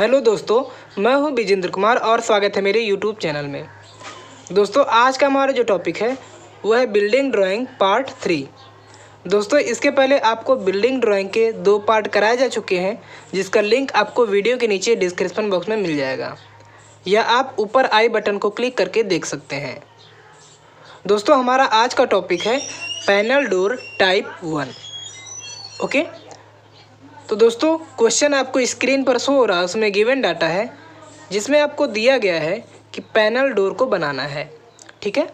Hello दोस्तों, मैं हूं विजेंद्र कुमार और स्वागत है मेरे यूट्यूब चैनल में। दोस्तों, आज का हमारा जो टॉपिक है वह है बिल्डिंग ड्राइंग पार्ट 3। दोस्तों, इसके पहले आपको बिल्डिंग ड्राइंग के 2 पार्ट कराए जा चुके हैं, जिसका लिंक आपको वीडियो के नीचे डिस्क्रिप्शन बॉक्स में मिल जाएगा या आप ऊपर आई बटन को क्लिक करके देख सकते हैं। दोस्तों, हमारा आज का टॉपिक है पैनल डोर टाइप 1। ओके, तो दोस्तों क्वेश्चन आपको स्क्रीन पर शो हो रहा है, उसमें गिवन डाटा है जिसमें आपको दिया गया है कि पैनल डोर को बनाना है। ठीक है।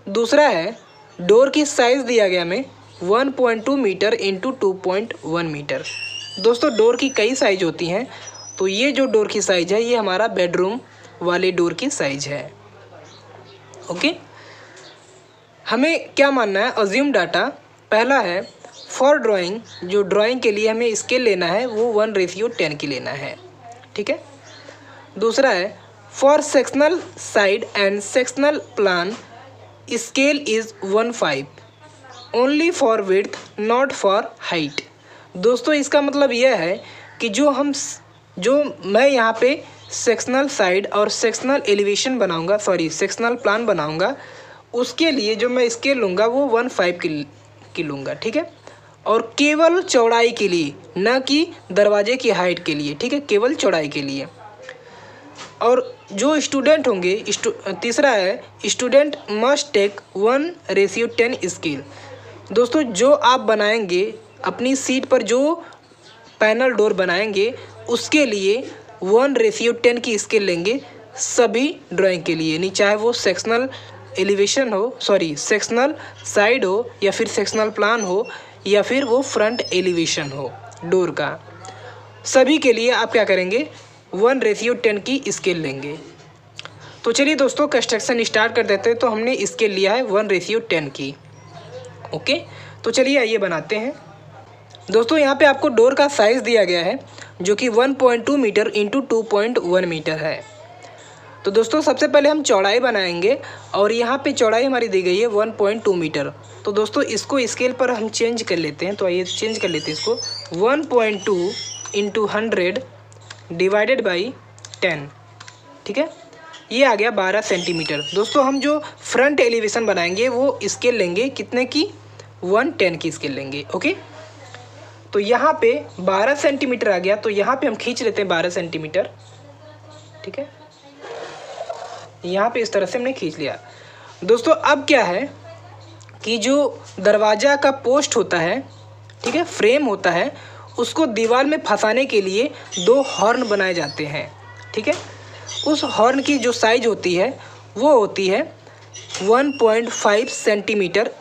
दूसरा है डोर की साइज़ दिया गया हमें 1.2 मीटर इंटू 2.1 मीटर। दोस्तों, डोर की कई साइज होती हैं, तो ये जो डोर की साइज़ है ये हमारा बेडरूम वाले डोर की साइज़ है। ओके, हमें क्या मानना है? Assume data. पहला है फॉर ड्राइंग, जो ड्राइंग के लिए हमें स्केल लेना है वो 1:10 की लेना है। ठीक है। दूसरा है for sectional side and sectional plan scale is 1/5 only for width not for height. दोस्तों, इसका मतलब यह है कि जो मैं यहाँ पे सेक्शनल साइड और सेक्शनल एलिवेशन बनाऊँगा, सेक्शनल प्लान बनाऊँगा, उसके लिए जो मैं स्केल लूँगा वो 1/5 की लूँगा। ठीक है। और केवल चौड़ाई के लिए, न कि दरवाजे की हाइट के लिए। ठीक है, केवल चौड़ाई के लिए। और जो स्टूडेंट होंगे, तीसरा है स्टूडेंट मस्ट टेक 1:10 स्केल। दोस्तों, जो आप बनाएंगे अपनी सीट पर, जो पैनल डोर बनाएंगे उसके लिए 1:10 की स्केल लेंगे सभी ड्राइंग के लिए, नहीं चाहे वो सेक्शनल एलिवेशन हो, सेक्शनल साइड हो, या फिर सेक्शनल प्लान हो, या फिर वो फ्रंट एलिवेशन हो डोर का। सभी के लिए आप क्या करेंगे? 1:10 की स्केल लेंगे। तो चलिए दोस्तों, कंस्ट्रक्शन स्टार्ट कर देते हैं। तो हमने स्केल लिया है 1:10 की। ओके, तो चलिए आइए बनाते हैं। दोस्तों, यहाँ पे आपको डोर का साइज़ दिया गया है जो कि 1.2 मीटर इंटू 2.1 मीटर है। तो दोस्तों, सबसे पहले हम चौड़ाई बनाएंगे और यहाँ पे चौड़ाई हमारी दी गई है 1.2 मीटर। तो दोस्तों, इसको स्केल पर हम चेंज कर लेते हैं। तो आइए चेंज कर लेते हैं इसको। 1.2 इंटू 100 डिवाइडेड बाई 10। ठीक है, ये आ गया 12 सेंटीमीटर। दोस्तों, हम जो फ्रंट एलिवेशन बनाएंगे वो स्केल लेंगे कितने की? 110 की स्केल लेंगे। ओके, तो यहाँ पे 12 सेंटीमीटर आ गया, तो यहाँ पे हम खींच लेते हैं 12 सेंटीमीटर। ठीक है, यहाँ पे इस तरह से हमने खींच लिया। दोस्तों, अब क्या है कि जो दरवाज़ा का पोस्ट होता है, ठीक है, फ्रेम होता है, उसको दीवार में फंसाने के लिए 2 हॉर्न बनाए जाते हैं। ठीक है, उस हॉर्न की जो साइज होती है वो होती है 1.5 सेंटीमीटर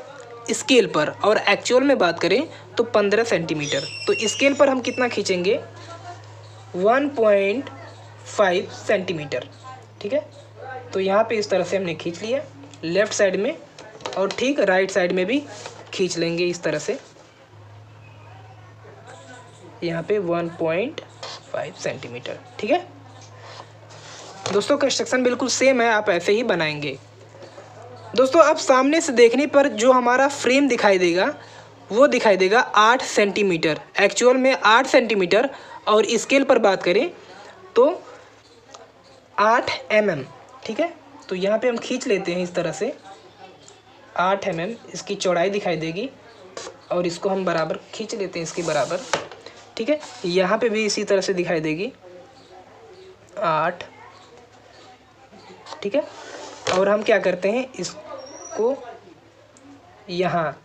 स्केल पर, और एक्चुअल में बात करें तो 15 सेंटीमीटर। तो स्केल पर हम कितना खींचेंगे? 1.5 सेंटीमीटर। ठीक है, तो यहाँ पे इस तरह से हमने खींच लिया लेफ़्ट साइड में, और ठीक राइट साइड में भी खींच लेंगे इस तरह से। यहाँ पे 1.5 सेंटीमीटर। ठीक है दोस्तों, कंस्ट्रक्शन बिल्कुल सेम है, आप ऐसे ही बनाएंगे। दोस्तों, अब सामने से देखने पर जो हमारा फ्रेम दिखाई देगा वो दिखाई देगा 8 सेंटीमीटर, एक्चुअल में 8 सेंटीमीटर, और स्केल पर बात करें तो 8 mm। ठीक है, तो यहाँ पे हम खींच लेते हैं इस तरह से 8 mm इसकी चौड़ाई दिखाई देगी, और इसको हम बराबर खींच लेते हैं इसके बराबर। ठीक है, यहाँ पे भी इसी तरह से दिखाई देगी 8। ठीक है, और हम क्या करते हैं, इसको यहाँ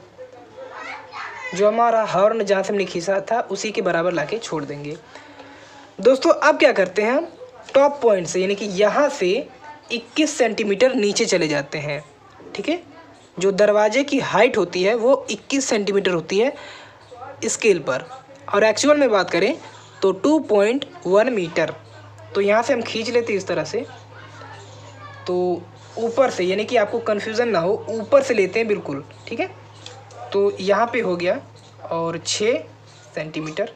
जो हमारा हॉर्न जहाँ से हमने खींचा था उसी के बराबर लाके छोड़ देंगे। दोस्तों, अब क्या करते हैं, हम टॉप पॉइंट से, यानी कि यहाँ से 21 सेंटीमीटर नीचे चले जाते हैं। ठीक है, जो दरवाजे की हाइट होती है वो 21 सेंटीमीटर होती है स्केल पर, और एक्चुअल में बात करें तो 2.1 मीटर। तो यहाँ से हम खींच लेते हैं इस तरह से। तो ऊपर से, यानी कि आपको कन्फ्यूज़न ना हो, ऊपर से लेते हैं बिल्कुल। ठीक है, तो यहाँ पे हो गया, और 6 सेंटीमीटर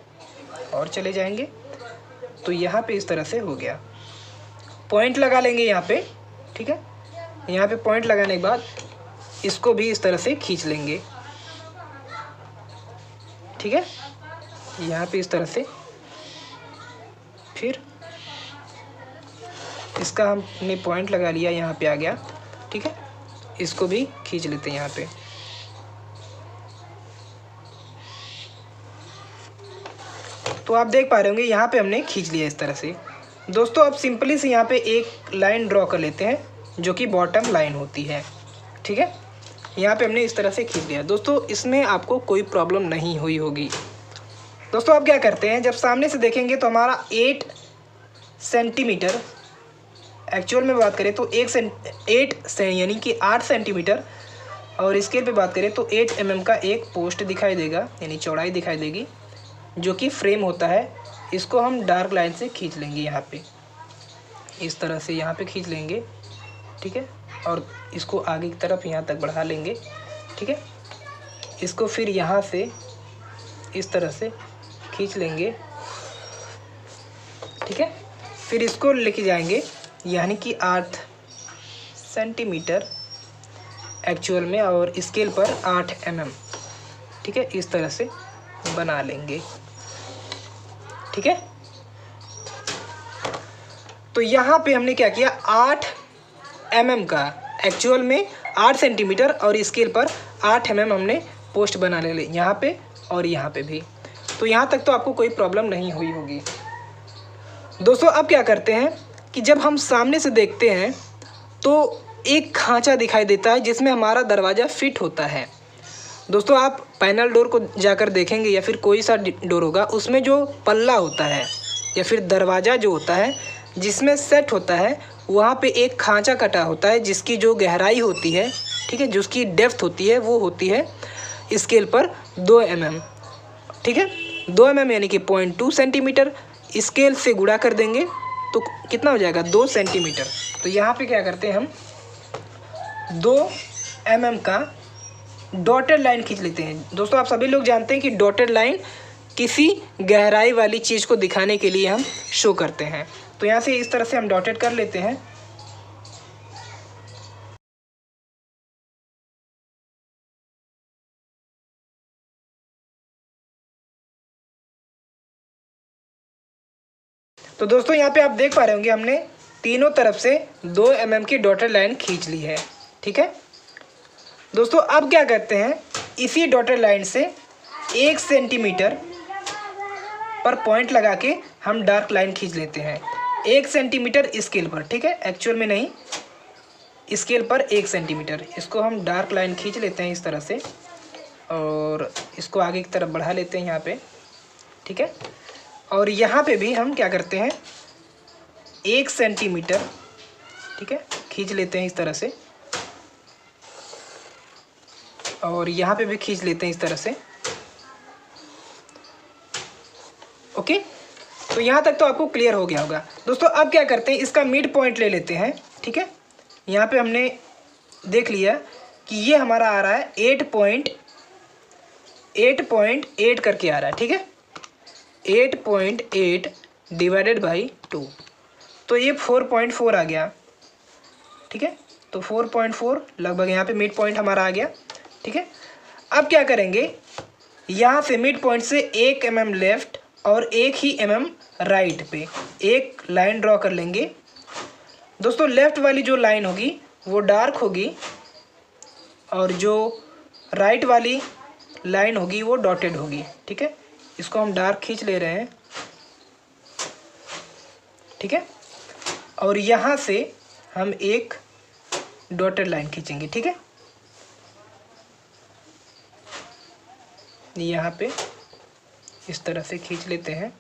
और चले जाएंगे, तो यहाँ पे इस तरह से हो गया। पॉइंट लगा लेंगे यहाँ पे। ठीक है, यहाँ पे पॉइंट लगाने के बाद इसको भी इस तरह से खींच लेंगे। ठीक है, यहाँ पे इस तरह से, फिर इसका हमने पॉइंट लगा लिया, यहाँ पे आ गया, ठीक है। इसको भी खींच लेते हैं यहाँ पे। तो आप देख पा रहे होंगे यहाँ पे हमने खींच लिया इस तरह से। दोस्तों अब सिंपली से यहाँ पे एक लाइन ड्रॉ कर लेते हैं जो कि बॉटम लाइन होती है, ठीक है। यहाँ पे हमने इस तरह से खींच लिया। दोस्तों इसमें आपको कोई प्रॉब्लम नहीं हुई होगी। दोस्तों अब क्या करते हैं, जब सामने से देखेंगे तो हमारा 8 सेंटीमीटर, एक्चुअल में बात करें तो 8 यानी कि 8 सेंटीमीटर, और स्केल पे बात करें तो 8 mm का एक पोस्ट दिखाई देगा, यानी चौड़ाई दिखाई देगी, जो कि फ्रेम होता है। इसको हम डार्क लाइन से खींच लेंगे यहाँ पे, इस तरह से यहाँ पे खींच लेंगे, ठीक है। और इसको आगे की तरफ यहाँ तक बढ़ा लेंगे, ठीक है। इसको फिर यहाँ से इस तरह से खींच लेंगे, ठीक है। फिर इसको लेके जाएंगे यानी कि 8 सेंटीमीटर एक्चुअल में, और स्केल पर 8 mm, ठीक है। इस तरह से बना लेंगे, ठीक है। तो यहाँ पे हमने क्या किया, 8 mm का, एक्चुअल में 8 सेंटीमीटर और स्केल पर 8 mm हमने पोस्ट बना ले यहाँ पे और यहाँ पे भी। तो यहाँ तक तो आपको कोई प्रॉब्लम नहीं हुई होगी। दोस्तों अब क्या करते हैं कि जब हम सामने से देखते हैं तो एक खांचा दिखाई देता है जिसमें हमारा दरवाज़ा फिट होता है। दोस्तों आप पैनल डोर को जाकर देखेंगे या फिर कोई सा डोर होगा, उसमें जो पल्ला होता है या फिर दरवाज़ा जो होता है जिसमें सेट होता है, वहाँ पे एक खांचा कटा होता है जिसकी जो गहराई होती है, ठीक है, जिसकी डेप्थ होती है वो होती है स्केल पर 2 mm, ठीक है। 2 mm यानी कि 0.2 सेंटीमीटर। स्केल से गुणा कर देंगे तो कितना हो जाएगा, 2 सेंटीमीटर। तो यहाँ पे क्या करते हैं, हम 2 mm का डॉटेड लाइन खींच लेते हैं। दोस्तों आप सभी लोग जानते हैं कि डॉटेड लाइन किसी गहराई वाली चीज़ को दिखाने के लिए हम शो करते हैं। तो यहाँ से इस तरह से हम डॉटेड कर लेते हैं। तो दोस्तों यहाँ पे आप देख पा रहे होंगे हमने तीनों तरफ से 2 mm की डॉटेड लाइन खींच ली है, ठीक है। दोस्तों अब क्या करते हैं, इसी डॉटेड लाइन से 1 सेंटीमीटर पर पॉइंट लगा के हम डार्क लाइन खींच लेते हैं। 1 सेंटीमीटर स्केल पर, ठीक है, एक्चुअल में नहीं, स्केल पर 1 सेंटीमीटर। इसको हम डार्क लाइन खींच लेते हैं इस तरह से, और इसको आगे की तरफ बढ़ा लेते हैं यहाँ पे, ठीक है। और यहाँ पे भी हम क्या करते हैं, 1 सेंटीमीटर, ठीक है, खींच लेते हैं इस तरह से, और यहाँ पे भी खींच लेते हैं इस तरह से, ओके। तो यहाँ तक तो आपको क्लियर हो गया होगा। दोस्तों अब क्या करते हैं, इसका मिड पॉइंट ले लेते हैं, ठीक है। यहाँ पे हमने देख लिया कि ये हमारा आ रहा है 8.8 करके आ रहा है, ठीक है। 8.8 डिवाइडेड बाई 2, तो ये 4.4 आ गया, ठीक है। तो 4.4 लगभग यहाँ पे मिड पॉइंट हमारा आ गया, ठीक है। अब क्या करेंगे, यहाँ से मिड पॉइंट से 1 mm लेफ्ट और 1 ही mm राइट पे एक लाइन ड्रॉ कर लेंगे। दोस्तों लेफ़्ट वाली जो लाइन होगी वो डार्क होगी, और जो राइट वाली लाइन होगी वो डॉटेड होगी, ठीक है। इसको हम डार्क खींच ले रहे हैं, ठीक है। और यहाँ से हम एक डॉटेड लाइन खींचेंगे, ठीक है। यहाँ पे इस तरह से खींच लेते हैं।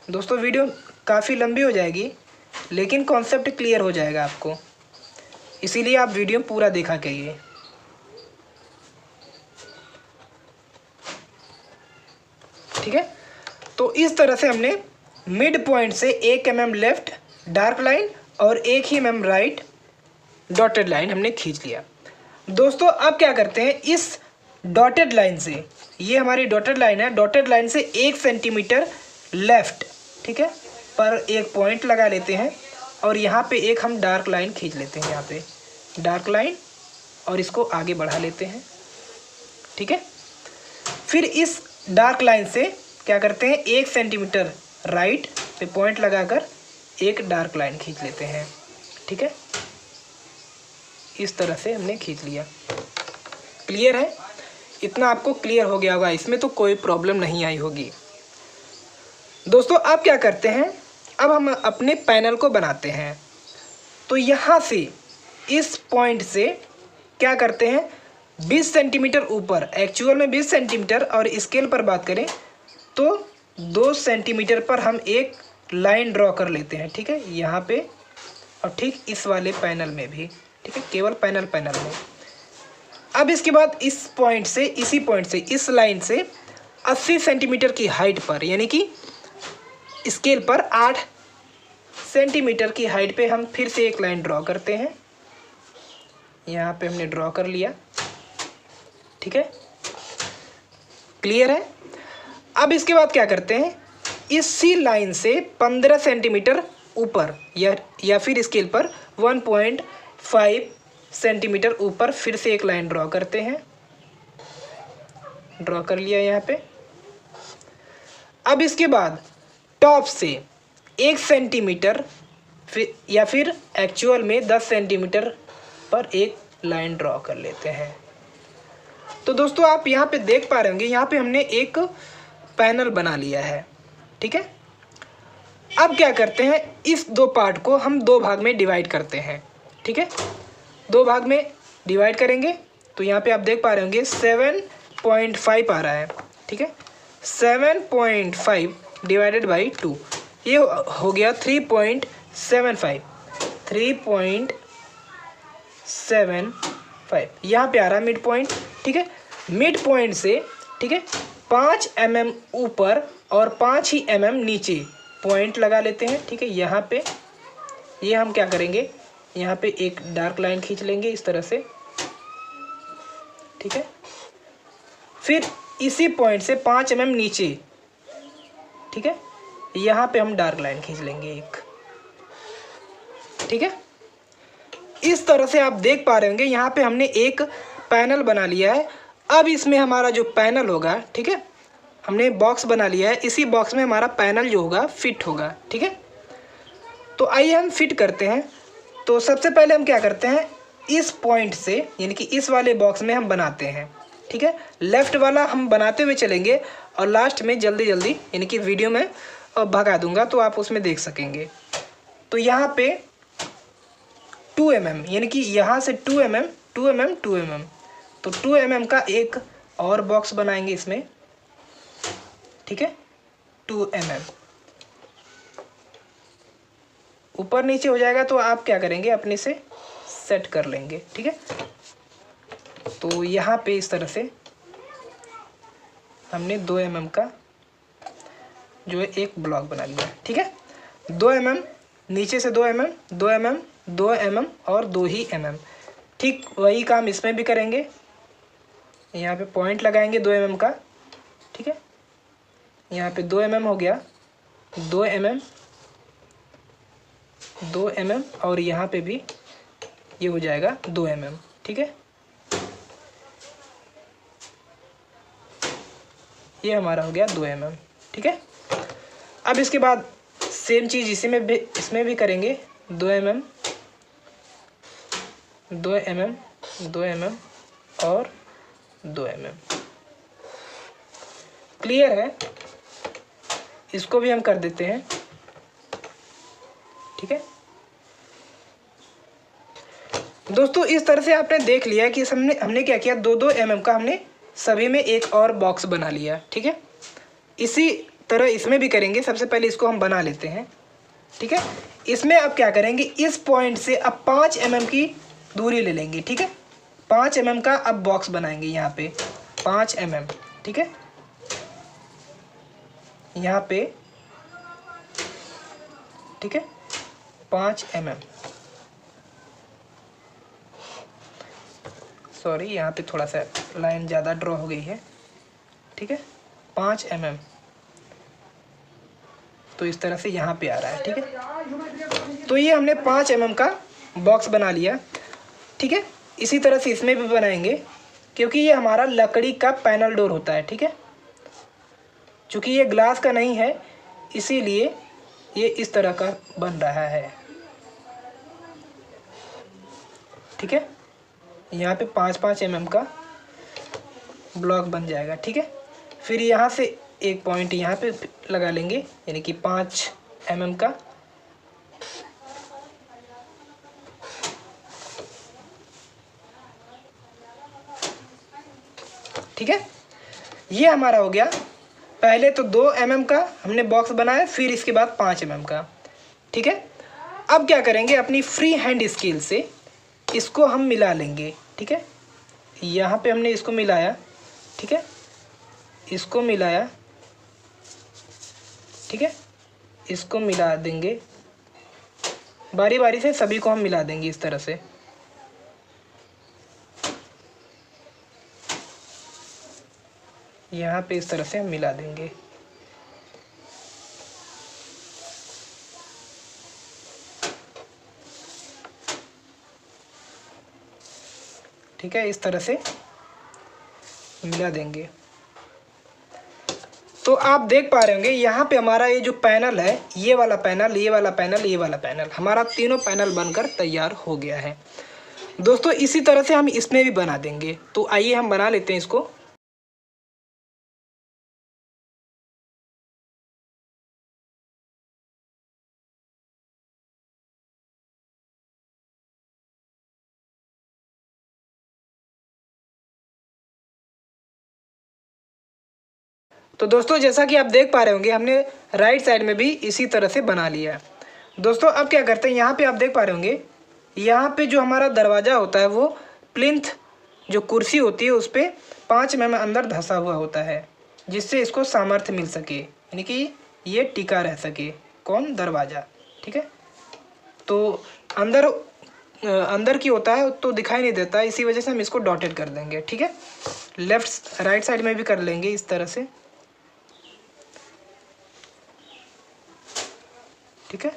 दोस्तों वीडियो काफ़ी लंबी हो जाएगी, लेकिन कॉन्सेप्ट क्लियर हो जाएगा आपको, इसीलिए आप वीडियो पूरा देखा करिए। ठीक है, तो इस तरह से हमने मिड पॉइंट से 1 mm लेफ्ट डार्क लाइन और 1 ही mm राइट डॉटेड लाइन हमने खींच लिया। दोस्तों अब क्या करते हैं, इस डॉटेड लाइन से, ये हमारी डॉटेड लाइन है, डॉटेड लाइन से 1 सेंटीमीटर लेफ्ट, ठीक है, पर एक पॉइंट लगा लेते हैं, और यहाँ पे एक हम डार्क लाइन खींच लेते हैं, यहाँ पे डार्क लाइन, और इसको आगे बढ़ा लेते हैं, ठीक है। फिर इस डार्क लाइन से क्या करते हैं, 1 सेंटीमीटर राइट पे पॉइंट लगाकर एक डार्क लाइन खींच लेते हैं। ठीक है, इस तरह से हमने खींच लिया। क्लियर है? इतना आपको क्लियर हो गया होगा, इसमें तो कोई प्रॉब्लम नहीं आई होगी। दोस्तों अब क्या करते हैं, अब हम अपने पैनल को बनाते हैं। तो यहाँ से इस पॉइंट से क्या करते हैं, 20 सेंटीमीटर ऊपर, एक्चुअल में 20 सेंटीमीटर और स्केल पर बात करें तो 2 सेंटीमीटर पर हम एक लाइन ड्रॉ कर लेते हैं। ठीक है, यहाँ पे और ठीक इस वाले पैनल में भी। ठीक है, केवल पैनल में। अब इसके बाद इस पॉइंट से, इसी पॉइंट से, इस लाइन से 80 सेंटीमीटर की हाइट पर, यानी कि स्केल पर 8 सेंटीमीटर की हाइट पे हम फिर से एक लाइन ड्रॉ करते हैं। यहाँ पे हमने ड्रॉ कर लिया। ठीक है, क्लियर है? अब इसके बाद क्या करते हैं, इसी लाइन से 15 सेंटीमीटर ऊपर या फिर स्केल पर 1.5 सेंटीमीटर ऊपर फिर से एक लाइन ड्रॉ करते हैं। ड्रॉ कर लिया यहाँ पे। अब इसके बाद टॉप से 1 सेंटीमीटर या फिर एक्चुअल में 10 सेंटीमीटर पर एक लाइन ड्रॉ कर लेते हैं। तो दोस्तों आप यहाँ पे देख पा रहे होंगे, यहाँ पे हमने एक पैनल बना लिया है। ठीक है, अब क्या करते हैं, इस दो पार्ट को हम दो भाग में डिवाइड करते हैं। ठीक है, दो भाग में डिवाइड करेंगे तो यहाँ पे आप देख पा रहे होंगे 7.5 आ रहा है। ठीक है, 7.5 डिवाइडेड बाई 2, ये हो गया 3.75। 3.75 यहाँ पे आ रहा है मिड पॉइंट। ठीक है, मिड पॉइंट से, ठीक है, 5 mm ऊपर और 5 ही mm नीचे पॉइंट लगा लेते हैं। ठीक है, यहाँ पे ये हम क्या करेंगे, यहाँ पे एक डार्क लाइन खींच लेंगे इस तरह से। ठीक है, फिर इसी पॉइंट से 5 mm नीचे, ठीक है, यहाँ पे हम डार्क लाइन खींच लेंगे एक। ठीक है, इस तरह से आप देख पा रहे होंगे यहाँ पे हमने एक पैनल बना लिया है। अब इसमें हमारा जो पैनल होगा, ठीक है, हमने बॉक्स बना लिया है, इसी बॉक्स में हमारा पैनल जो होगा फिट होगा। ठीक है, तो आइए हम फिट करते हैं। तो सबसे पहले हम क्या करते हैं, इस पॉइंट से, यानी कि इस वाले बॉक्स में हम बनाते हैं। ठीक है, लेफ़्ट वाला हम बनाते हुए चलेंगे और लास्ट में जल्दी जल्दी, यानी कि वीडियो में भगा दूंगा तो आप उसमें देख सकेंगे। तो यहाँ पे 2 mm, यानी कि यहाँ से 2 mm, 2 mm, 2 mm, तो 2 mm का एक और बॉक्स बनाएंगे इसमें। ठीक है, 2 mm ऊपर नीचे हो जाएगा तो आप क्या करेंगे, अपने से सेट कर लेंगे। ठीक है, तो यहाँ पे इस तरह से हमने 2 mm का जो है एक ब्लॉक बना लिया। ठीक है, 2 mm नीचे से 2 mm, 2 mm, 2 mm और 2 ही mm। ठीक वही काम इसमें भी करेंगे। यहाँ पे पॉइंट लगाएंगे 2 mm का। ठीक है, यहाँ पे 2 mm हो गया, 2 mm, 2 mm और यहाँ पे भी ये हो जाएगा 2 mm। ठीक है, ये हमारा हो गया 2 mm। ठीक है, अब इसके बाद सेम चीज़ इसमें भी करेंगे। 2 mm, 2 mm, 2 mm और 2 mm। क्लियर है? इसको भी हम कर देते हैं। ठीक है दोस्तों, इस तरह से आपने देख लिया कि हमने क्या किया, 2-2 mm का हमने सभी में एक और बॉक्स बना लिया। ठीक है, इसी तरह इसमें भी करेंगे। सबसे पहले इसको हम बना लेते हैं। ठीक है, इसमें अब क्या करेंगे, इस पॉइंट से अब 5 mm की दूरी ले लेंगे। ठीक है, 5 mm का अब बॉक्स बनाएंगे यहाँ पे, 5 mm। ठीक है, यहाँ पे, ठीक है, 5 mm। सॉरी, यहाँ पे थोड़ा सा लाइन ज़्यादा ड्रॉ हो गई है। ठीक है, 5 mm, तो इस तरह से यहाँ पे आ रहा है। ठीक है, तो ये हमने 5 mm का बॉक्स बना लिया। ठीक है, इसी तरह से इसमें भी बनाएंगे, क्योंकि ये हमारा लकड़ी का पैनल डोर होता है। ठीक है, चूँकि ये ग्लास का नहीं है, इसीलिए ये इस तरह का बन रहा है। ठीक है, यहाँ पे 5-5 mm का ब्लॉक बन जाएगा। ठीक है, फिर यहाँ से एक पॉइंट यहाँ पे लगा लेंगे, यानी कि 5 mm का। ठीक है, ये हमारा हो गया। पहले तो 2 mm का हमने बॉक्स बनाया, फिर इसके बाद 5 mm का। ठीक है, अब क्या करेंगे, अपनी फ्री हैंड स्केल से इसको हम मिला लेंगे। ठीक है, यहाँ पे हमने इसको मिलाया। ठीक है, इसको मिलाया। ठीक है, इसको मिला देंगे, बारी बारी से सभी को हम मिला देंगे इस तरह से। यहाँ पे इस तरह से हम मिला देंगे। ठीक है, इस तरह से मिला देंगे। तो आप देख पा रहे होंगे यहाँ पे हमारा ये जो पैनल है, ये वाला पैनल, ये वाला पैनल, ये वाला पैनल, हमारा तीनों पैनल बनकर तैयार हो गया है। दोस्तों इसी तरह से हम इसमें भी बना देंगे। तो आइए हम बना लेते हैं इसको। तो दोस्तों जैसा कि आप देख पा रहे होंगे, हमने राइट साइड में भी इसी तरह से बना लिया है। दोस्तों अब क्या करते हैं, यहाँ पे आप देख पा रहे होंगे, यहाँ पे जो हमारा दरवाज़ा होता है वो प्लिंथ जो कुर्सी होती है उस पर 5 mm अंदर धंसा हुआ होता है, जिससे इसको सामर्थ्य मिल सके, यानी कि ये टिका रह सके। कौन? दरवाज़ा। ठीक है, तो अंदर की होता है तो दिखाई नहीं देता, इसी वजह से हम इसको डॉटेड कर देंगे। ठीक है, लेफ्ट राइट साइड में भी कर लेंगे इस तरह से। ठीक है,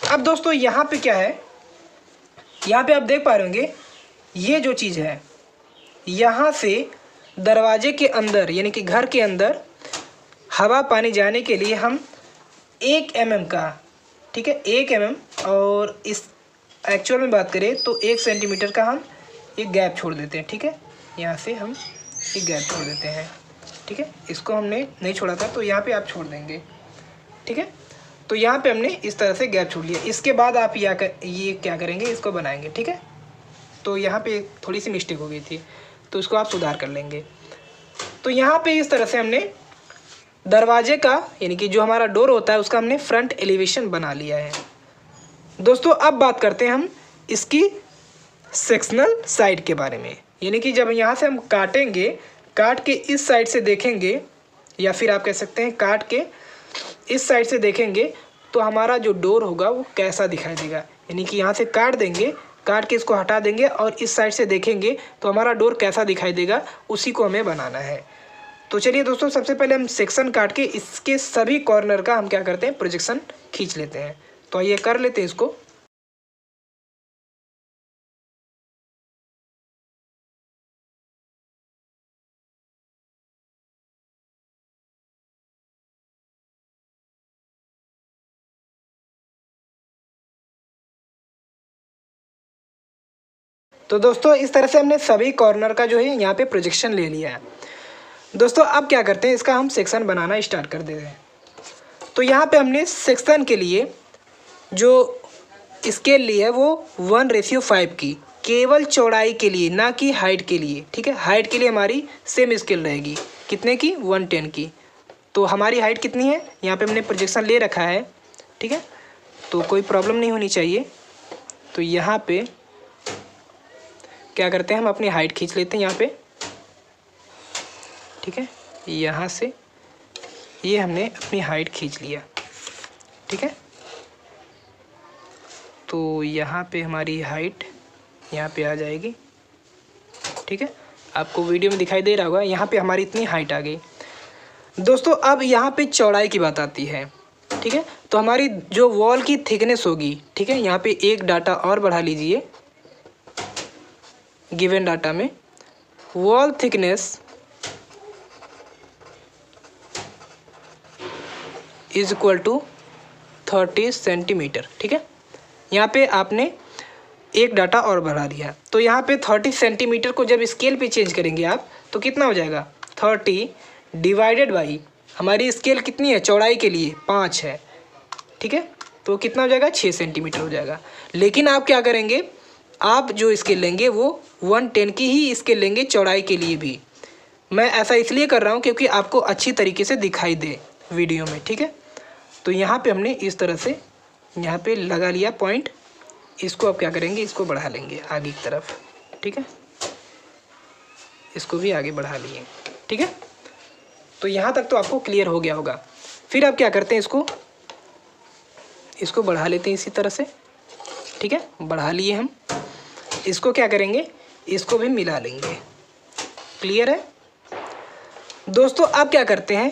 अब दोस्तों यहाँ पे क्या है, यहाँ पे आप देख पा रहे होंगे, ये जो चीज़ है, यहाँ से दरवाजे के अंदर यानी कि घर के अंदर हवा पानी जाने के लिए हम 1 mm का, ठीक है, 1 mm, और इस एक्चुअल में बात करें तो 1 सेंटीमीटर का हम एक गैप छोड़ देते हैं। ठीक है, यहाँ से हम एक गैप छोड़ देते हैं। ठीक है, इसको हमने नहीं छोड़ा था तो यहाँ पे आप छोड़ देंगे। ठीक है, तो यहाँ पे हमने इस तरह से गैप छोड़ लिया। इसके बाद आप ये क्या करेंगे, इसको बनाएंगे। ठीक है, तो यहाँ पे थोड़ी सी मिस्टेक हो गई थी, तो इसको आप सुधार कर लेंगे। तो यहाँ पे इस तरह से हमने दरवाजे का यानी कि जो हमारा डोर होता है उसका हमने फ्रंट एलिवेशन बना लिया है। दोस्तों अब बात करते हैं हम इसकी सेक्शनल साइड के बारे में, यानी कि जब यहाँ से हम काटेंगे, काट के इस साइड से देखेंगे, या फिर आप कह सकते हैं काट के इस साइड से देखेंगे, तो हमारा जो डोर होगा वो कैसा दिखाई देगा। यानी कि यहाँ से काट देंगे, काट के इसको हटा देंगे और इस साइड से देखेंगे तो हमारा डोर कैसा दिखाई देगा, उसी को हमें बनाना है। तो चलिए दोस्तों, सबसे पहले हम सेक्शन काट के इसके सभी कॉर्नर का हम क्या करते हैं, प्रोजेक्शन खींच लेते हैं। तो आइए कर लेते हैं इसको। तो दोस्तों इस तरह से हमने सभी कॉर्नर का जो है यहाँ पे प्रोजेक्शन ले लिया है। दोस्तों अब क्या करते हैं, इसका हम सेक्शन बनाना स्टार्ट कर देते हैं। तो यहाँ पे हमने सेक्शन के लिए जो स्केल ली है वो 1:5 की, केवल चौड़ाई के लिए, ना कि हाइट के लिए। ठीक है, हाइट के लिए हमारी सेम स्केल रहेगी, कितने की, 110 की। तो हमारी हाइट कितनी है, यहाँ पे हमने प्रोजेक्शन ले रखा है। ठीक है, तो कोई प्रॉब्लम नहीं होनी चाहिए। तो यहाँ पे क्या करते हैं, हम अपनी हाइट खींच लेते हैं यहाँ पे। ठीक है, यहाँ से ये हमने अपनी हाइट खींच लिया। ठीक है, तो यहाँ पे हमारी हाइट यहाँ पे आ जाएगी। ठीक है, आपको वीडियो में दिखाई दे रहा होगा, यहाँ पे हमारी इतनी हाइट आ गई। दोस्तों अब यहाँ पे चौड़ाई की बात आती है। ठीक है, तो हमारी जो वॉल की थिकनेस होगी, ठीक है, यहाँ पे एक डाटा और बढ़ा लीजिए गिवन डाटा में। Wall thickness is equal to 30 centimeter. ठीक है, यहाँ पे आपने एक डाटा और बढ़ा लिया। तो यहाँ पे 30 सेंटीमीटर को जब स्केल पे चेंज करेंगे आप तो कितना हो जाएगा, 30 डिवाइडेड बाई हमारी स्केल कितनी है, चौड़ाई के लिए 5 है। ठीक है, तो कितना हो जाएगा, 6 सेंटीमीटर हो जाएगा। लेकिन आप क्या करेंगे, आप जो स्केल लेंगे वो 110 की ही स्केल लेंगे चौड़ाई के लिए भी। मैं ऐसा इसलिए कर रहा हूँ क्योंकि आपको अच्छी तरीके से दिखाई दे वीडियो में। ठीक है, तो यहाँ पे हमने इस तरह से यहाँ पे लगा लिया पॉइंट। इसको अब क्या करेंगे, इसको बढ़ा लेंगे आगे की तरफ। ठीक है, इसको भी आगे बढ़ा लिए। ठीक है, तो यहाँ तक तो आपको क्लियर हो गया होगा। फिर आप क्या करते हैं, इसको बढ़ा लेते हैं इसी तरह से। ठीक है, बढ़ा लिए हम। इसको क्या करेंगे, इसको भी मिला लेंगे। क्लियर है दोस्तों। अब क्या करते हैं,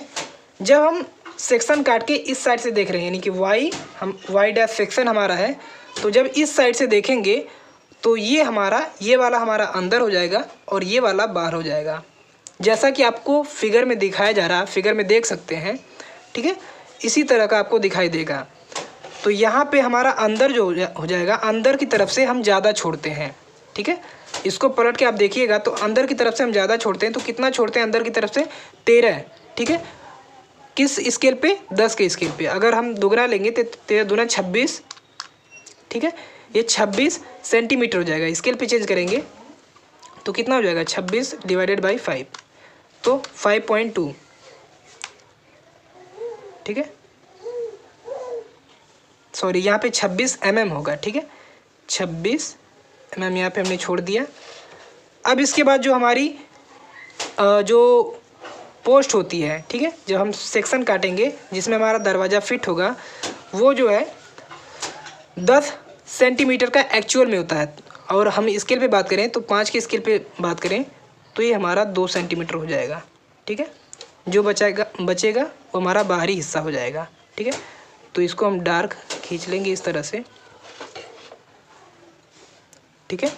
जब हम सेक्शन काट के इस साइड से देख रहे हैं, यानी कि वाई डैश सेक्शन हमारा है, तो जब इस साइड से देखेंगे तो ये वाला हमारा अंदर हो जाएगा और ये वाला बाहर हो जाएगा, जैसा कि आपको फिगर में दिखाया जा रहा है। फिगर में देख सकते हैं। ठीक है, इसी तरह का आपको दिखाई देगा। तो यहाँ पे हमारा अंदर जो हो जाएगा, अंदर की तरफ से हम ज़्यादा छोड़ते हैं। ठीक है, इसको पलट के आप देखिएगा तो अंदर की तरफ से हम ज़्यादा छोड़ते हैं। तो कितना छोड़ते हैं अंदर की तरफ से, 13। ठीक है, किस स्केल पे, 10 के स्केल पे। अगर हम दुगना लेंगे तो 13 दूना 26। ठीक है, ये 26 सेंटीमीटर हो जाएगा। स्केल पे चेंज करेंगे तो कितना हो जाएगा, 26 डिवाइडेड बाई 5, तो 5.2। ठीक है, सॉरी यहाँ पे 26 mm होगा। ठीक है, 26 mm यहाँ पे हमने छोड़ दिया। अब इसके बाद जो हमारी जो पोस्ट होती है, ठीक है, जब हम सेक्शन काटेंगे जिसमें हमारा दरवाज़ा फिट होगा, वो जो है 10 सेंटीमीटर का एक्चुअल में होता है। और हम स्केल पे बात करें तो 5 के स्केल पे बात करें तो ये हमारा 2 सेंटीमीटर हो जाएगा। ठीक है, जो बचेगा वो हमारा बाहरी हिस्सा हो जाएगा। ठीक है, तो इसको हम डार्क खींच लेंगे इस तरह से। ठीक है,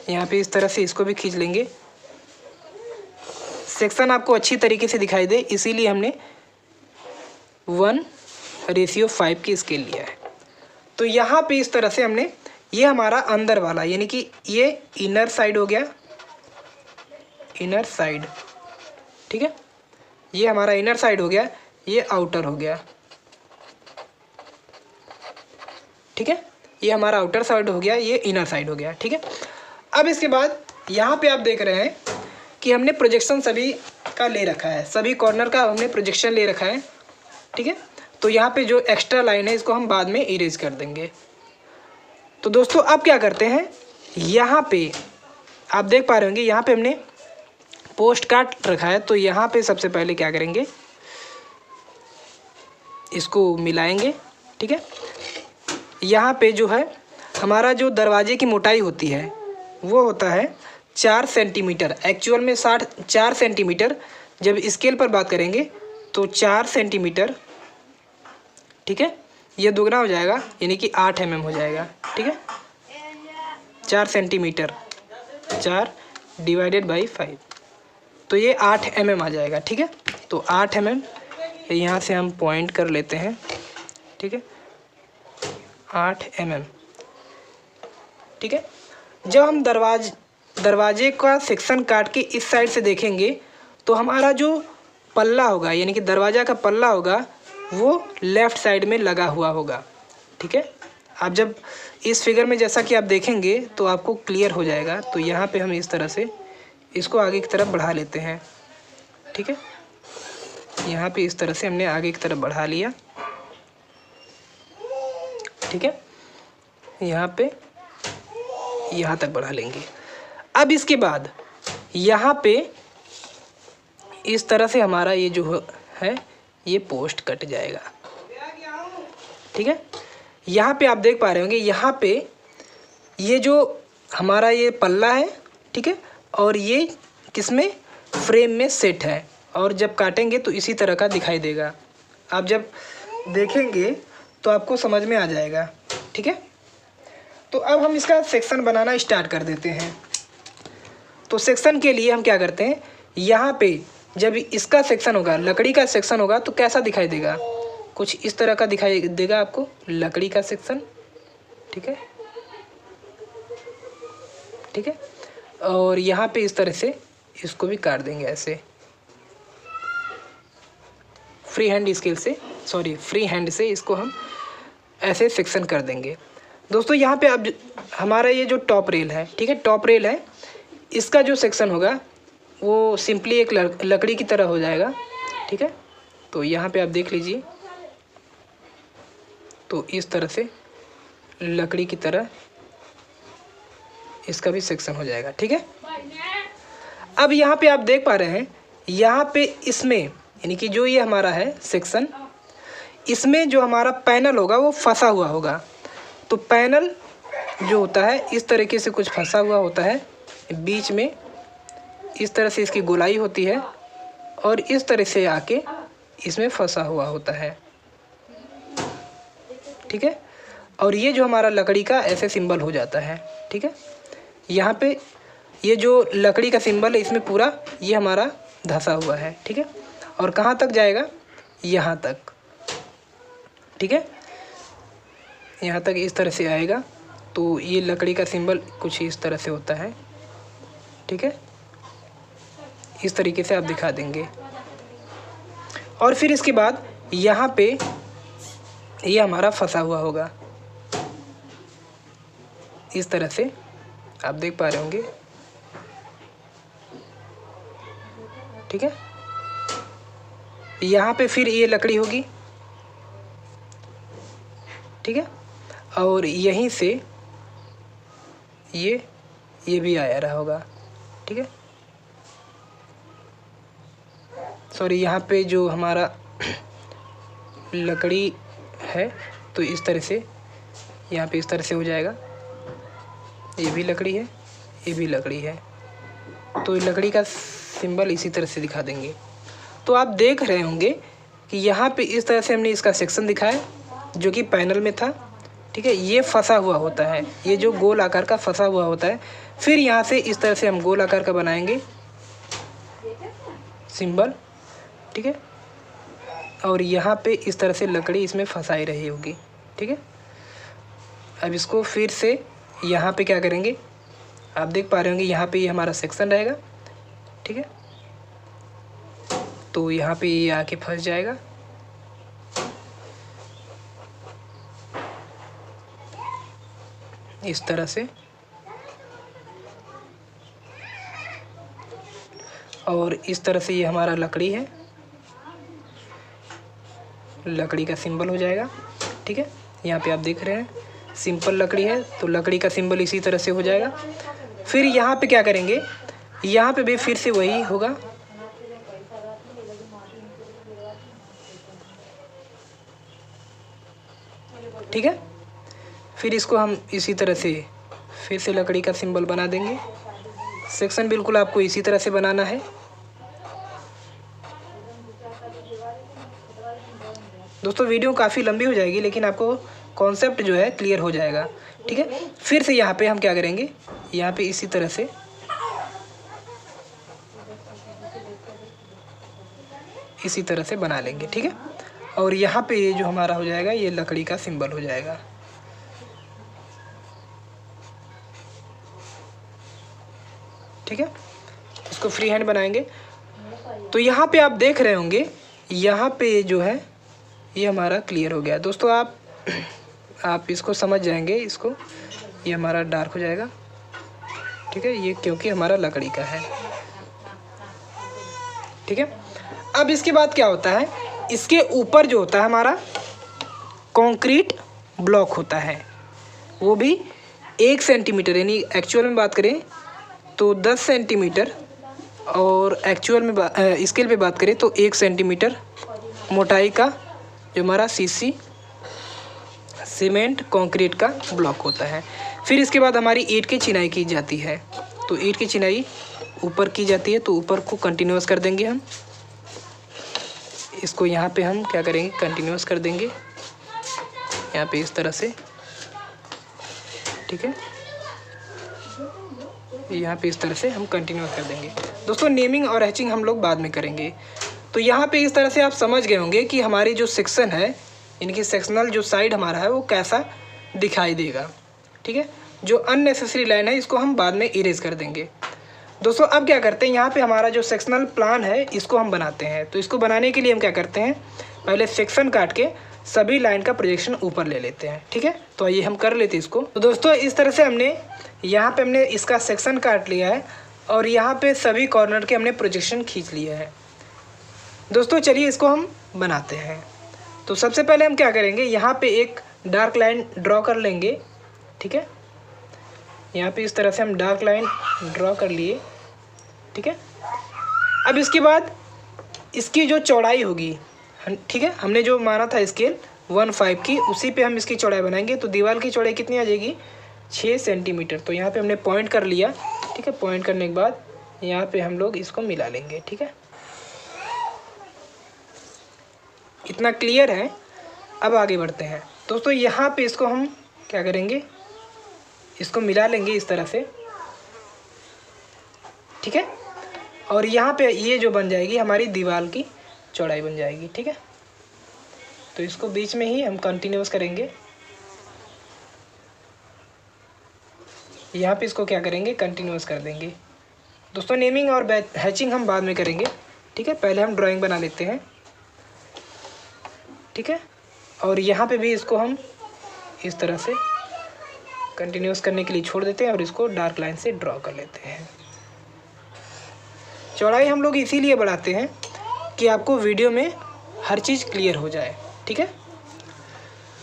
यहाँ पे इस तरह से इसको भी खींच लेंगे। सेक्शन आपको अच्छी तरीके से दिखाई दे इसीलिए हमने 1:5 की स्केल लिया है। तो यहाँ पे इस तरह से हमने, ये हमारा अंदर वाला, यानी कि ये इनर साइड हो गया, इनर साइड। ठीक है, ये हमारा इनर साइड हो गया, ये आउटर हो गया। ठीक है, ये हमारा आउटर साइड हो गया, ये इनर साइड हो गया। ठीक है, अब इसके बाद यहाँ पे आप देख रहे हैं कि हमने प्रोजेक्शन सभी का ले रखा है, सभी कॉर्नर का हमने प्रोजेक्शन ले रखा है। ठीक है, तो यहाँ पे जो एक्स्ट्रा लाइन है इसको हम बाद में इरेज कर देंगे। तो दोस्तों अब क्या करते हैं, यहाँ पे आप देख पा रहे होंगे, यहाँ पे हमने पोस्ट काट रखा है। तो यहाँ पे सबसे पहले क्या करेंगे, इसको मिलाएंगे। ठीक है, यहाँ पे जो है हमारा जो दरवाजे की मोटाई होती है वो होता है 4 सेंटीमीटर, एक्चुअल में 4 सेंटीमीटर। जब स्केल पर बात करेंगे तो 4 सेंटीमीटर। ठीक है, ये दुगना हो जाएगा, यानी कि 8 mm हो जाएगा। ठीक है, 4 सेंटीमीटर, 4 डिवाइडेड बाई 5, तो ये 8 mm आ जाएगा। ठीक है, तो 8 mm यहाँ से हम पॉइंट कर लेते हैं। ठीक है, 8 mm। ठीक है, जब हम दरवाजे का सेक्शन काट के इस साइड से देखेंगे तो हमारा जो पल्ला होगा, यानी कि दरवाज़ा का पल्ला होगा, वो लेफ़्ट साइड में लगा हुआ होगा। ठीक है, आप जब इस फिगर में जैसा कि आप देखेंगे तो आपको क्लियर हो जाएगा। तो यहाँ पे हम इस तरह से इसको आगे की तरफ बढ़ा लेते हैं। ठीक है, यहाँ पे इस तरह से हमने आगे की तरफ बढ़ा लिया। ठीक है, यहाँ पे यहाँ तक बढ़ा लेंगे। अब इसके बाद यहाँ पे इस तरह से हमारा ये जो है ये पोस्ट कट जाएगा। ठीक है, यहाँ पे आप देख पा रहे होंगे, यहाँ पे ये जो हमारा ये पल्ला है। ठीक है, और ये किसमें, फ्रेम में सेट है, और जब काटेंगे तो इसी तरह का दिखाई देगा। आप जब देखेंगे तो आपको समझ में आ जाएगा। ठीक है, तो अब हम इसका सेक्शन बनाना स्टार्ट कर देते हैं। तो सेक्शन के लिए हम क्या करते हैं, यहाँ पे जब इसका सेक्शन होगा, लकड़ी का सेक्शन होगा, तो कैसा दिखाई देगा, कुछ इस तरह का दिखाई देगा आपको, लकड़ी का सेक्शन। ठीक है, ठीक है। और यहाँ पे इस तरह से इसको भी काट देंगे ऐसे, फ्री हैंड से इसको हम ऐसे सेक्शन कर देंगे। दोस्तों यहाँ पे अब हमारा ये जो टॉप रेल है, ठीक है, टॉप रेल है, इसका जो सेक्शन होगा वो सिंपली एक लकड़ी की तरह हो जाएगा। ठीक है, तो यहाँ पे आप देख लीजिए, तो इस तरह से लकड़ी की तरह इसका भी सेक्शन हो जाएगा। ठीक है, अब यहाँ पे आप देख पा रहे हैं, यहाँ पे इसमें यानी कि जो ये हमारा है सेक्शन, इसमें जो हमारा पैनल होगा वो फंसा हुआ होगा। तो पैनल जो होता है इस तरीके से कुछ फंसा हुआ होता है, बीच में इस तरह से इसकी गोलाई होती है और इस तरह से आके इसमें फंसा हुआ होता है। ठीक है, और ये जो हमारा लकड़ी का ऐसे सिंबल हो जाता है। ठीक है, यहाँ पे ये जो लकड़ी का सिंबल है इसमें पूरा ये हमारा धंसा हुआ है। ठीक है, और कहाँ तक जाएगा, यहाँ तक। ठीक है, यहाँ तक इस तरह से आएगा। तो ये लकड़ी का सिंबल कुछ इस तरह से होता है। ठीक है, इस तरीके से आप दिखा देंगे। और फिर इसके बाद यहाँ पे ये हमारा फंसा हुआ होगा, इस तरह से आप देख पा रहे होंगे। ठीक है, यहाँ पे फिर ये लकड़ी होगी। ठीक है, और यहीं से ये भी आया रहा होगा। ठीक है, सॉरी, यहाँ पे जो हमारा लकड़ी है तो इस तरह से यहाँ पे इस तरह से हो जाएगा। ये भी लकड़ी है, ये भी लकड़ी है, तो लकड़ी का सिंबल इसी तरह से दिखा देंगे। तो आप देख रहे होंगे कि यहाँ पे इस तरह से हमने इसका सेक्शन दिखाया जो कि पैनल में था। ठीक है, ये फंसा हुआ होता है, ये जो गोल आकार का फंसा हुआ होता है। फिर यहाँ से इस तरह से हम गोल आकार का बनाएंगे सिंबल। ठीक है, और यहाँ पे इस तरह से लकड़ी इसमें फंसाई रही होगी। ठीक है, अब इसको फिर से यहाँ पे क्या करेंगे, आप देख पा रहे होंगे यहाँ पे ये हमारा सेक्शन रहेगा। ठीक है, तो यहाँ पे ये आके फंस जाएगा। इस तरह से, और इस तरह से ये हमारा लकड़ी है, लकड़ी का सिंबल हो जाएगा। ठीक है, यहाँ पे आप देख रहे हैं सिंपल लकड़ी है तो लकड़ी का सिंबल इसी तरह से हो जाएगा। फिर यहाँ पे क्या करेंगे, यहाँ पे भी फिर से वही होगा। ठीक है, फिर इसको हम इसी तरह से फिर से लकड़ी का सिंबल बना देंगे। सेक्शन बिल्कुल आपको इसी तरह से बनाना है। दोस्तों वीडियो काफ़ी लंबी हो जाएगी लेकिन आपको कॉन्सेप्ट जो है क्लियर हो जाएगा। ठीक है, फिर से यहाँ पे हम क्या करेंगे, यहाँ पे इसी तरह से बना लेंगे। ठीक है, और यहाँ पे ये जो हमारा हो जाएगा ये लकड़ी का सिंबल हो जाएगा। ठीक है, इसको फ्री हैंड बनाएंगे। तो यहाँ पे आप देख रहे होंगे, यहाँ पे जो है ये हमारा क्लियर हो गया। दोस्तों आप इसको समझ जाएंगे, इसको ये हमारा डार्क हो जाएगा। ठीक है, ये क्योंकि हमारा लकड़ी का है। ठीक है, अब इसके बाद क्या होता है, इसके ऊपर जो होता है हमारा कंक्रीट ब्लॉक होता है, वो भी 1 सेंटीमीटर, यानी एक्चुअल में बात करें तो 10 सेंटीमीटर और एक्चुअल में स्केल पे बात करें तो 1 सेंटीमीटर मोटाई का जो हमारा सीसी सीमेंट कंक्रीट का ब्लॉक होता है। फिर इसके बाद हमारी ईंट की चिनाई की जाती है। तो ईंट की चिनाई ऊपर की जाती है, तो ऊपर को कंटिन्यूअस कर देंगे हम। इसको यहाँ पे हम क्या करेंगे, कंटिन्यूअस कर देंगे यहाँ पे इस तरह से। ठीक है, यहाँ पे इस तरह से हम कंटिन्यूअस कर देंगे। दोस्तों नेमिंग और हैचिंग हम लोग बाद में करेंगे। तो यहाँ पे इस तरह से आप समझ गए होंगे कि हमारी जो सेक्शन है यानी कि सेक्शनल जो साइड हमारा है वो कैसा दिखाई देगा। ठीक है, जो अननेसेसरी लाइन है इसको हम बाद में इरेज कर देंगे। दोस्तों अब क्या करते हैं, यहाँ पे हमारा जो सेक्शनल प्लान है इसको हम बनाते हैं। तो इसको बनाने के लिए हम क्या करते हैं, पहले सेक्शन काट के सभी लाइन का प्रोजेक्शन ऊपर ले लेते हैं। ठीक है, तो आइए हम कर लेते हैं इसको। तो दोस्तों इस तरह से हमने यहाँ पे हमने इसका सेक्शन काट लिया है और यहाँ पे सभी कॉर्नर के हमने प्रोजेक्शन खींच लिया है। दोस्तों चलिए इसको हम बनाते हैं। तो सबसे पहले हम क्या करेंगे, यहाँ पे एक डार्क लाइन ड्रॉ कर लेंगे। ठीक है, यहाँ पे इस तरह से हम डार्क लाइन ड्रॉ कर लिए। ठीक है, अब इसके बाद इसकी जो चौड़ाई होगी, ठीक है, हमने जो माना था स्केल 1/5 की, उसी पे हम इसकी चौड़ाई बनाएंगे। तो दीवार की चौड़ाई कितनी आ जाएगी, 6 सेंटीमीटर। तो यहाँ पे हमने पॉइंट कर लिया। ठीक है, पॉइंट करने के बाद यहाँ पे हम लोग इसको मिला लेंगे। ठीक है, इतना क्लियर है। अब आगे बढ़ते हैं। दोस्तों यहाँ पे इसको हम क्या करेंगे, इसको मिला लेंगे इस तरह से। ठीक है, और यहाँ पे ये जो बन जाएगी हमारी दीवार की चौड़ाई बन जाएगी। ठीक है, तो इसको बीच में ही हम कंटिन्यूस करेंगे। यहाँ पे इसको क्या करेंगे, कंटिन्यूस कर देंगे। दोस्तों नेमिंग और हैचिंग हम बाद में करेंगे। ठीक है, पहले हम ड्राइंग बना लेते हैं। ठीक है, और यहाँ पे भी इसको हम इस तरह से कंटिन्यूस करने के लिए छोड़ देते हैं और इसको डार्क लाइन से ड्रॉ कर लेते हैं। चौड़ाई हम लोग इसीलिए बढ़ाते हैं कि आपको वीडियो में हर चीज़ क्लियर हो जाए। ठीक है,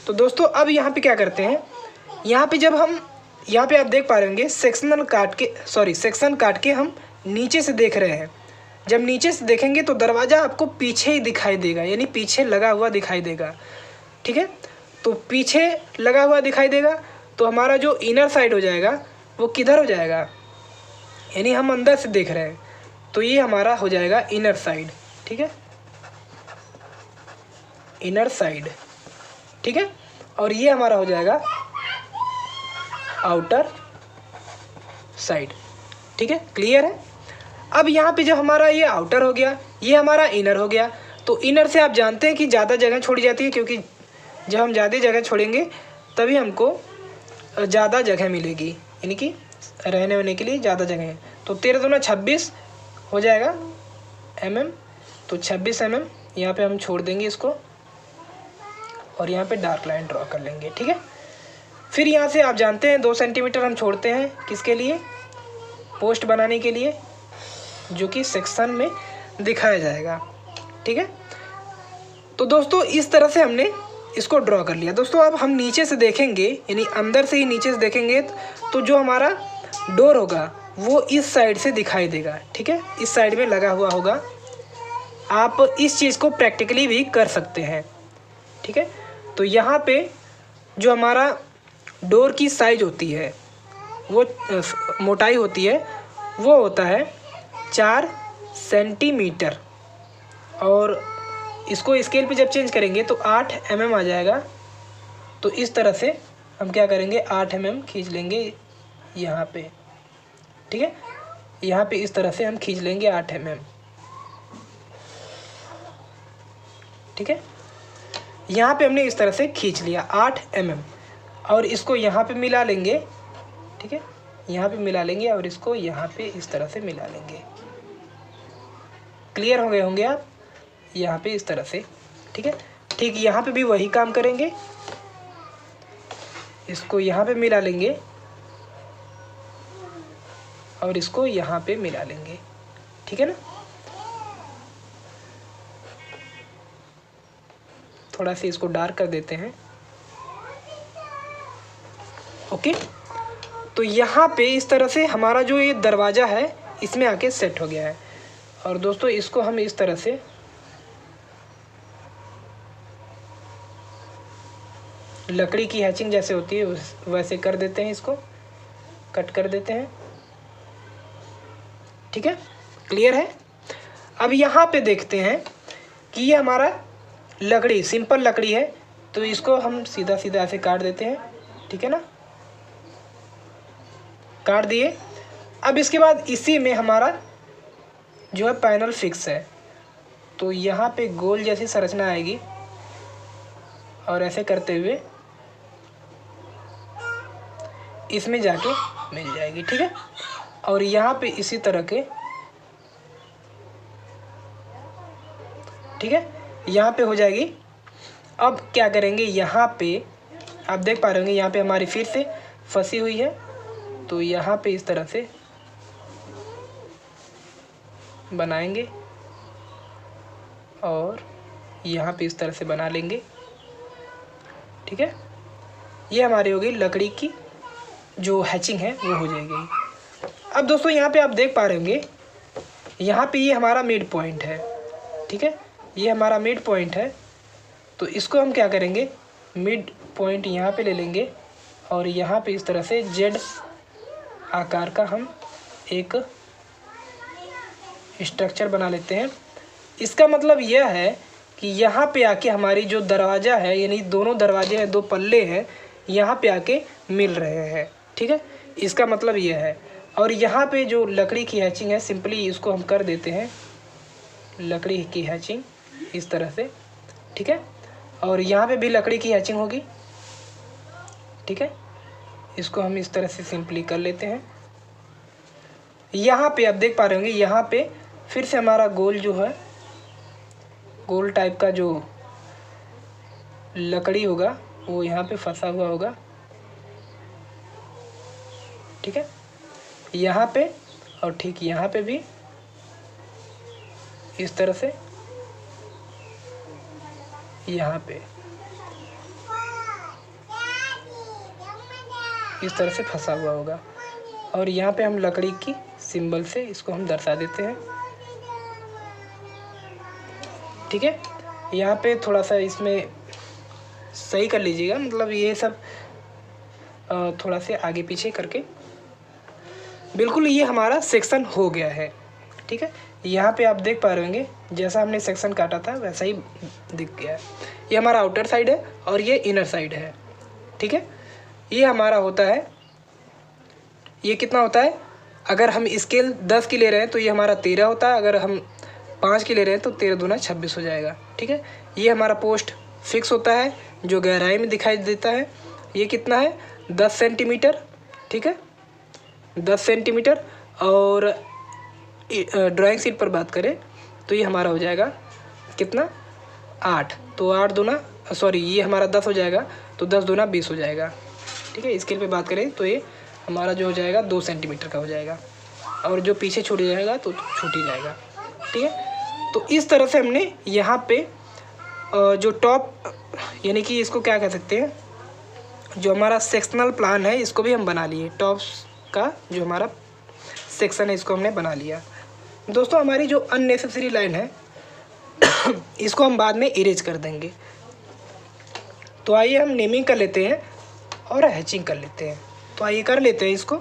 तो दोस्तों अब यहाँ पे क्या करते हैं, यहाँ पे जब हम यहाँ पे आप देख पा रहे होंगे सेक्शन काट के हम नीचे से देख रहे हैं। जब नीचे से देखेंगे तो दरवाज़ा आपको पीछे ही दिखाई देगा, यानी पीछे लगा हुआ दिखाई देगा। ठीक है, तो पीछे लगा हुआ दिखाई देगा तो हमारा जो इनर साइड हो जाएगा वो किधर हो जाएगा, यानी हम अंदर से देख रहे हैं तो ये हमारा हो जाएगा इनर साइड। ठीक है, इनर साइड। ठीक है, और ये हमारा हो जाएगा आउटर साइड। ठीक है, क्लियर है। अब यहाँ पे जब हमारा ये आउटर हो गया, ये हमारा इनर हो गया, तो इनर से आप जानते हैं कि ज़्यादा जगह छोड़ी जाती है, क्योंकि जब हम ज़्यादा जगह छोड़ेंगे तभी हमको ज़्यादा जगह मिलेगी, यानी कि रहने वहने के लिए ज़्यादा जगह है। तो 13 दूना 26 हो जाएगा mm, तो 26 mm यहाँ पे हम छोड़ देंगे इसको और यहाँ पे डार्क लाइन ड्रॉ कर लेंगे। ठीक है, फिर यहाँ से आप जानते हैं 2 सेंटीमीटर हम छोड़ते हैं किसके लिए, पोस्ट बनाने के लिए, जो कि सेक्शन में दिखाया जाएगा। ठीक है, तो दोस्तों इस तरह से हमने इसको ड्रॉ कर लिया। दोस्तों अब हम नीचे से देखेंगे, यानी अंदर से ही नीचे से देखेंगे तो जो हमारा डोर होगा वो इस साइड से दिखाई देगा। ठीक है, इस साइड में लगा हुआ होगा। आप इस चीज़ को प्रैक्टिकली भी कर सकते हैं। ठीक है, तो यहाँ पे जो हमारा डोर की साइज होती है, वो मोटाई होती है, वो होता है 4 सेंटीमीटर, और इसको स्केल पे जब चेंज करेंगे तो 8 mm आ जाएगा। तो इस तरह से हम क्या करेंगे, 8 mm खींच लेंगे यहाँ पे। ठीक है, यहाँ पे इस तरह से हम खींच लेंगे 8 mm। ठीक है, यहाँ पे हमने इस तरह से खींच लिया 8 mm और इसको यहाँ पे मिला लेंगे। ठीक है, यहाँ पे मिला लेंगे और इसको यहाँ पे इस तरह से मिला लेंगे। क्लियर हो गए होंगे आप यहाँ पे इस तरह से। ठीक है, ठीक यहाँ पे भी वही काम करेंगे, इसको यहाँ पे मिला लेंगे और इसको यहाँ पे मिला लेंगे। ठीक है ना, थोड़ा सा इसको डार्क कर देते हैं। ओके, तो यहाँ पे इस तरह से हमारा जो ये दरवाज़ा है इसमें आके सेट हो गया है। और दोस्तों इसको हम इस तरह से लकड़ी की हैचिंग जैसे होती है वैसे कर देते हैं, इसको कट कर देते हैं। ठीक है, क्लियर है। अब यहाँ पे देखते हैं कि ये हमारा लकड़ी सिंपल लकड़ी है, तो इसको हम सीधा सीधा ऐसे काट देते हैं। ठीक है ना, काट दिए। अब इसके बाद इसी में हमारा जो है पैनल फिक्स है, तो यहाँ पे गोल जैसी संरचना आएगी और ऐसे करते हुए इसमें जाके मिल जाएगी। ठीक है, और यहाँ पे इसी तरह के, ठीक है, यहाँ पे हो जाएगी। अब क्या करेंगे, यहाँ पे आप देख पा रहे होंगे यहाँ पे हमारी फिर से फंसी हुई है, तो यहाँ पे इस तरह से बनाएंगे और यहाँ पे इस तरह से बना लेंगे। ठीक है, ये हमारी होगी लकड़ी की जो हैचिंग है वो हो जाएगी। अब दोस्तों यहाँ पे आप देख पा रहे होंगे यहाँ पे ये हमारा मिड पॉइंट है। ठीक है, ये हमारा मिड पॉइंट है, तो इसको हम क्या करेंगे, मिड पॉइंट यहाँ पे ले लेंगे और यहाँ पे इस तरह से जेड आकार का हम एक स्ट्रक्चर बना लेते हैं। इसका मतलब यह है कि यहाँ पे आके हमारी जो दरवाज़ा है, यानी दोनों दरवाजे हैं, दो पल्ले हैं, यहाँ पे आके मिल रहे हैं। ठीक है, इसका मतलब यह है। और यहाँ पे जो लकड़ी की हैचिंग है, सिंपली इसको हम कर देते हैं लकड़ी की हैचिंग इस तरह से। ठीक है, और यहाँ पे भी लकड़ी की हैचिंग होगी। ठीक है, इसको हम इस तरह से सिंपली कर लेते हैं। यहाँ पे आप देख पा रहे होंगे यहाँ पे फिर से हमारा गोल जो है, गोल टाइप का जो लकड़ी होगा वो यहाँ पे फंसा हुआ होगा। ठीक है, यहाँ पे और ठीक यहाँ पे भी इस तरह से, यहाँ पे इस तरह से फंसा हुआ होगा और यहाँ पे हम लकड़ी की सिंबल से इसको हम दर्शा देते हैं। ठीक है, यहाँ पे थोड़ा सा इसमें सही कर लीजिएगा, मतलब ये सब थोड़ा से आगे पीछे करके बिल्कुल ये हमारा सेक्शन हो गया है। ठीक है, यहाँ पे आप देख पा रहे होंगे जैसा हमने सेक्शन काटा था वैसा ही दिख गया है। ये हमारा आउटर साइड है और ये इनर साइड है। ठीक है, ये हमारा होता है, ये कितना होता है, अगर हम स्केल 10 की ले रहे हैं तो ये हमारा 13 होता है, अगर हम 5 की ले रहे हैं तो 13 दूना 26 हो जाएगा। ठीक है, ये हमारा पोस्ट फिक्स होता है जो गहराई में दिखाई देता है, ये कितना है 10 सेंटीमीटर। ठीक है, 10 सेंटीमीटर। और ड्राइंग शीट पर बात करें तो ये हमारा हो जाएगा कितना 8, तो 8 दूना सॉरी ये हमारा 10 हो जाएगा, तो 10 दूना 20 हो जाएगा। ठीक है, स्केल पे बात करें तो ये हमारा जो हो जाएगा 2 सेंटीमीटर का हो जाएगा और जो पीछे छूट जाएगा तो छूट ही जाएगा। ठीक है, तो इस तरह से हमने यहाँ पे जो टॉप यानी कि इसको क्या कह सकते हैं, जो हमारा सेक्शनल प्लान है इसको भी हम बना लिए। टॉप्स का जो हमारा सेक्शन है इसको हमने बना लिया। दोस्तों हमारी जो अननेसेसरी लाइन है इसको हम बाद में इरेज कर देंगे। तो आइए हम नेमिंग कर लेते हैं और हैचिंग कर लेते हैं। तो आइए कर लेते हैं इसको।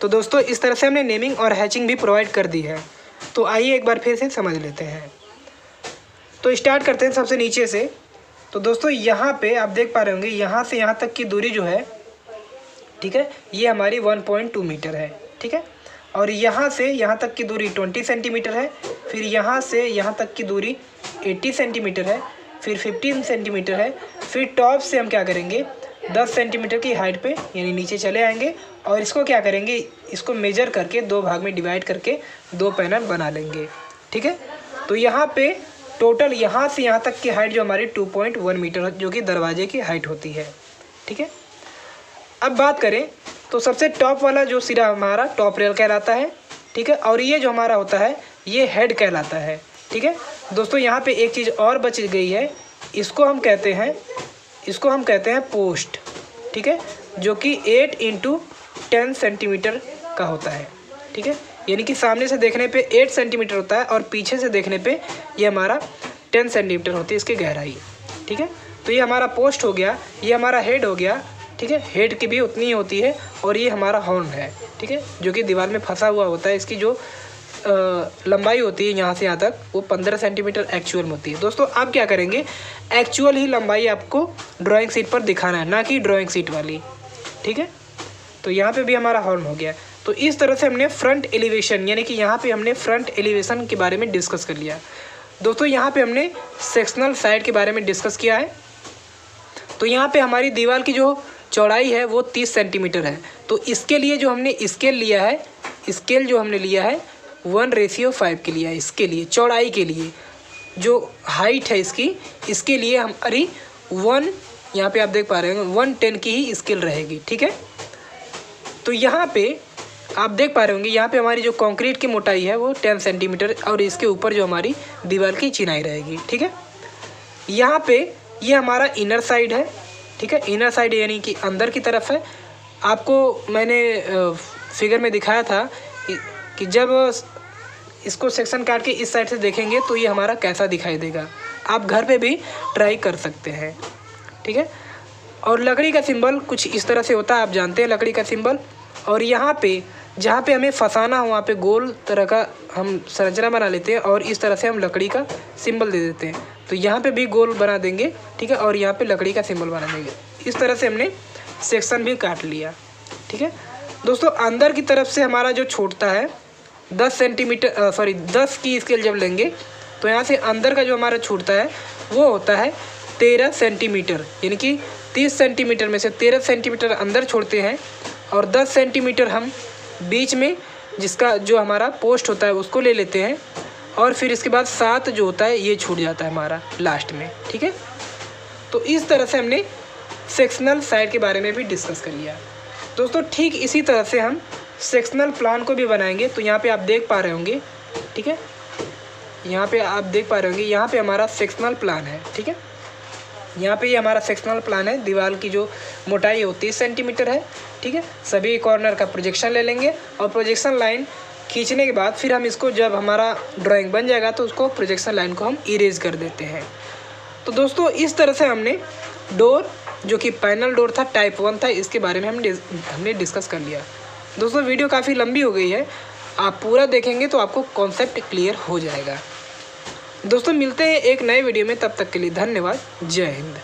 तो दोस्तों इस तरह से हमने नेमिंग और हैचिंग भी प्रोवाइड कर दी है। तो आइए एक बार फिर से समझ लेते हैं। तो स्टार्ट करते हैं सबसे नीचे से। तो दोस्तों यहाँ पे आप देख पा रहे होंगे यहाँ से यहाँ तक की दूरी जो है, ठीक है, ये हमारी 1.2 मीटर है। ठीक है, और यहाँ से यहाँ तक की दूरी 20 सेंटीमीटर है। फिर यहाँ से यहाँ तक की दूरी 80 सेंटीमीटर है। फिर 15 सेंटीमीटर है। फिर टॉप से हम क्या करेंगे 10 सेंटीमीटर की हाइट पे यानी नीचे चले आएंगे और इसको क्या करेंगे, इसको मेजर करके 2 भाग में डिवाइड करके 2 पैनल बना लेंगे। ठीक है, तो यहाँ पे टोटल यहाँ से यहाँ तक की हाइट जो हमारी 2.1 मीटर जो कि दरवाजे की हाइट होती है। ठीक है, अब बात करें तो सबसे टॉप वाला जो सिरा हमारा टॉप रेल कहलाता है, ठीक है। और ये जो हमारा होता है ये हेड कहलाता है, ठीक है। दोस्तों यहाँ पे एक चीज़ और बच गई है, इसको हम कहते हैं पोस्ट, ठीक है, जो कि 8 × 10 सेंटीमीटर का होता है, ठीक है। यानी कि सामने से देखने पे 8 सेंटीमीटर होता है और पीछे से देखने पे ये हमारा 10 सेंटीमीटर होती है इसकी गहराई, ठीक है। तो ये हमारा पोस्ट हो गया, ये हमारा हेड हो गया, ठीक है। हेड की भी उतनी ही होती है और ये हमारा हॉर्न है, ठीक है, जो कि दीवार में फंसा हुआ होता है। इसकी जो लंबाई होती है यहाँ से यहाँ तक वो 15 सेंटीमीटर एक्चुअल में होती है। दोस्तों आप क्या करेंगे, एक्चुअल ही लंबाई आपको ड्राइंग शीट पर दिखाना है, ना कि ड्राइंग शीट वाली, ठीक है। तो यहाँ पे भी हमारा हॉर्न हो गया। तो इस तरह से हमने फ्रंट एलिवेशन यानी कि यहाँ पे हमने फ्रंट एलिवेशन के बारे में डिस्कस कर लिया। दोस्तों यहाँ पे हमने सेक्शनल साइड के बारे में डिस्कस किया है। तो यहाँ पे हमारी दीवार की जो चौड़ाई है वो 30 सेंटीमीटर है। तो इसके लिए जो हमने स्केल लिया है, स्केल जो हमने लिया है 1:5 के लिया है। इसके लिए चौड़ाई के लिए जो हाइट है इसके लिए हमारी 1, यहाँ पे आप देख पा रहे हैं 110 की ही स्केल रहेगी, ठीक है। तो यहाँ पे आप देख पा रहे होंगे, यहाँ पे हमारी जो कंक्रीट की मोटाई है वो 10 सेंटीमीटर और इसके ऊपर जो हमारी दीवार की चिनाई रहेगी, ठीक है। यहाँ पे ये हमारा इनर साइड है, ठीक है। इनर साइड यानी कि अंदर की तरफ है। आपको मैंने फिगर में दिखाया था कि जब इसको सेक्शन काट के इस साइड से देखेंगे तो ये हमारा कैसा दिखाई देगा। आप घर पे भी ट्राई कर सकते हैं, ठीक है। और लकड़ी का सिंबल कुछ इस तरह से होता है, आप जानते हैं लकड़ी का सिंबल। और यहाँ पे जहाँ पे हमें फंसाना हो वहाँ पे गोल तरह का हम संरचना बना लेते हैं और इस तरह से हम लकड़ी का सिंबल दे देते हैं। तो यहाँ पे भी गोल बना देंगे, ठीक है, और यहाँ पे लकड़ी का सिंबल बना देंगे। इस तरह से हमने सेक्शन भी काट लिया, ठीक है। दोस्तों अंदर की तरफ से हमारा जो छूटता है 10 की स्केल जब लेंगे तो यहाँ से अंदर का जो हमारा छूटता है वो होता है 13 सेंटीमीटर। यानी कि 30 सेंटीमीटर में से 13 सेंटीमीटर अंदर छोड़ते हैं और 10 सेंटीमीटर हम बीच में जिसका जो हमारा पोस्ट होता है उसको ले लेते हैं और फिर इसके बाद 7 जो होता है ये छूट जाता है हमारा लास्ट में, ठीक है। तो इस तरह से हमने सेक्शनल साइड के बारे में भी डिस्कस कर लिया। दोस्तों ठीक इसी तरह से हम सेक्शनल प्लान को भी बनाएंगे। तो यहाँ पे आप देख पा रहे होंगे, ठीक है, यहाँ पे आप देख पा रहे होंगे, यहाँ पे हमारा सेक्शनल प्लान है, ठीक है। यहाँ पे ये हमारा सेक्शनल प्लान है। दीवार की जो मोटाई है वो 30 सेंटीमीटर है, ठीक है। सभी कॉर्नर का प्रोजेक्शन ले लेंगे और प्रोजेक्शन लाइन खींचने के बाद फिर हम इसको जब हमारा ड्राइंग बन जाएगा तो उसको प्रोजेक्शन लाइन को हम इरेज कर देते हैं। तो दोस्तों इस तरह से हमने डोर जो कि पैनल डोर था टाइप 1 था, इसके बारे में हमने डिस्कस कर लिया। दोस्तों वीडियो काफ़ी लंबी हो गई है, आप पूरा देखेंगे तो आपको कॉन्सेप्ट क्लियर हो जाएगा। दोस्तों मिलते हैं एक नए वीडियो में, तब तक के लिए धन्यवाद। जय हिंद।